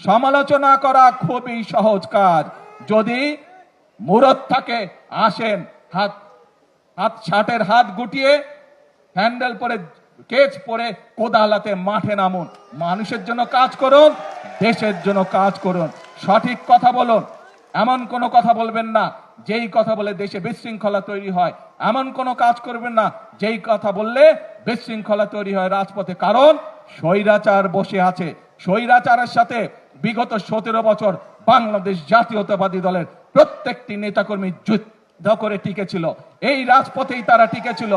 সমালোচনা করা খুবই সহজ কাজ। যদি মুরত থাকে আসেন, হাত হাত শার্টের হাত গুটিয়ে হ্যান্ডেল পরে কেচ পরে কোদালাতে মাঠে নামুন, মানুষের জন্য কাজ করুন, দেশের জন্য কাজ করুন, সঠিক কথা বলুন। এমন কোনো কথা বলবেন না যেই কথা বলে দেশে বিশৃঙ্খলা তৈরি হয়, এমন কোনো কাজ করবেন না যেই কথা বললে বিশৃঙ্খলা তৈরি হয় রাজপথে। কারণ স্বৈরাচার বসে আছে, স্বৈরাচারের সাথে বিগত 17 বছর বাংলাদেশ জাতীয়তাবাদী দলের প্রত্যেকটি নেতাকর্মী যুদ্ধ করে টিকেছিল, এই রাজপথেই তারা টিকেছিল।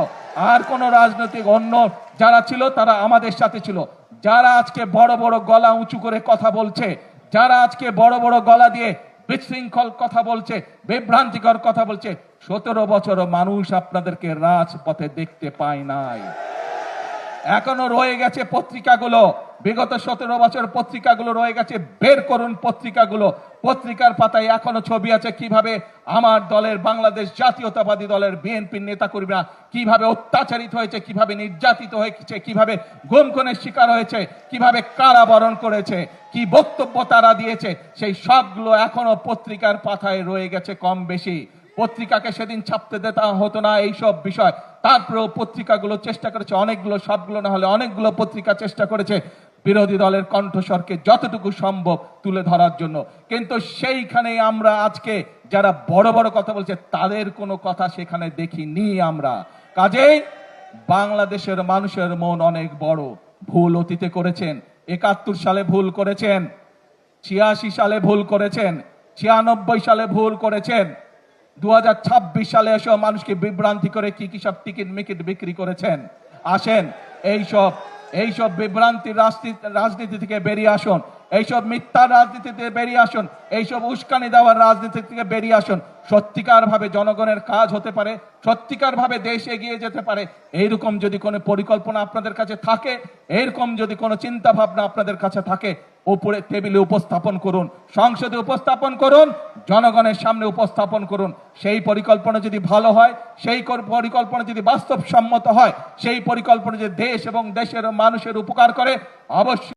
আর কোন রাজনৈতিক অন্য যারা ছিল তারা আমাদের সাথে ছিল। যারা আজকে বড় বড় গলা উঁচু করে কথা বলছে, যারা আজকে বড় বড় গলা দিয়ে বিশৃঙ্খল কথা বলছে, বিভ্রান্তিকর কথা বলছে, 17 বছর মানুষ আপনাদেরকে রাজপথে দেখতে পায় নাই। এখনো রয়ে গেছে পত্রিকাগুলো, বিগত 17 বছর পত্রিকাগুলো রয়ে গেছে, বের করুন পত্রিকাগুলো। পত্রিকার পাতায় এখনো ছবি আছে কিভাবে আমার দলের বাংলাদেশ জাতীয়তাবাদী দলের বিএনপির নেতাকর্মীরা কিভাবে অত্যাচারিত হয়েছে, কিভাবে নির্যাতিত হয়েছে, কিভাবে গুম খুনের শিকার হয়েছে, কিভাবে কারাবরণ করেছে, কি বক্তব্য তারা দিয়েছে, সেই সবগুলো এখনো পত্রিকার পাতায় রয়ে গেছে কম বেশি। পত্রিকাকে সেদিন ছাপতে দিতে হতো না এইসব বিষয়, তারপরেও পত্রিকাগুলো চেষ্টা করেছে, অনেকগুলো, সবগুলো না হলে অনেকগুলো পত্রিকা চেষ্টা করেছে বিরোধী দলের কণ্ঠস্বরকে যতটুকু সম্ভব তুলে ধরার জন্য। কিন্তু সেইখানে আমরা আজকে যারা বড় বড় কথা বলছে তাদের কোনো কথা সেখানে দেখিনি আমরা। কাজেই বাংলাদেশের মানুষের মন অনেক বড়। ভুল অতীতে করেছেন, 71 সালে ভুল করেছেন, 86 সালে ভুল করেছেন, 96 সালে ভুল করেছেন, 2026 সালে এসেও মানুষকে বিভ্রান্তি করে কি কি সব টিকিট মিকিট বিক্রি করেছেন। আসেন এইসব বিভ্রান্তির রাজনীতি থেকে বেরিয়ে আসুন, এইসব মিথ্যার রাজনীতি থেকে বেরিয়ে আসুন, এইসব উস্কানি দেওয়ার রাজনীতি থেকে বেরিয়ে আসুন। সত্যিকার ভাবে জনগণের কাজ হতে পারে, সত্যিকার ভাবে দেশ এগিয়ে যেতে পারে, এইরকম যদি কোনো পরিকল্পনা আপনাদের কাছে থাকে, এরকম যদি কোনো চিন্তা ভাবনা আপনাদের কাছে থাকে, উপরে টেবিলে উপস্থাপন করুন, সংসদে উপস্থাপন করুন, জনগণের সামনে উপস্থাপন করুন। সেই পরিকল্পনা যদি ভালো হয়, সেই পরিকল্পনা যদি বাস্তবসম্মত হয়, সেই পরিকল্পনা যদি দেশ এবং দেশের মানুষের উপকার করে, অবশ্যই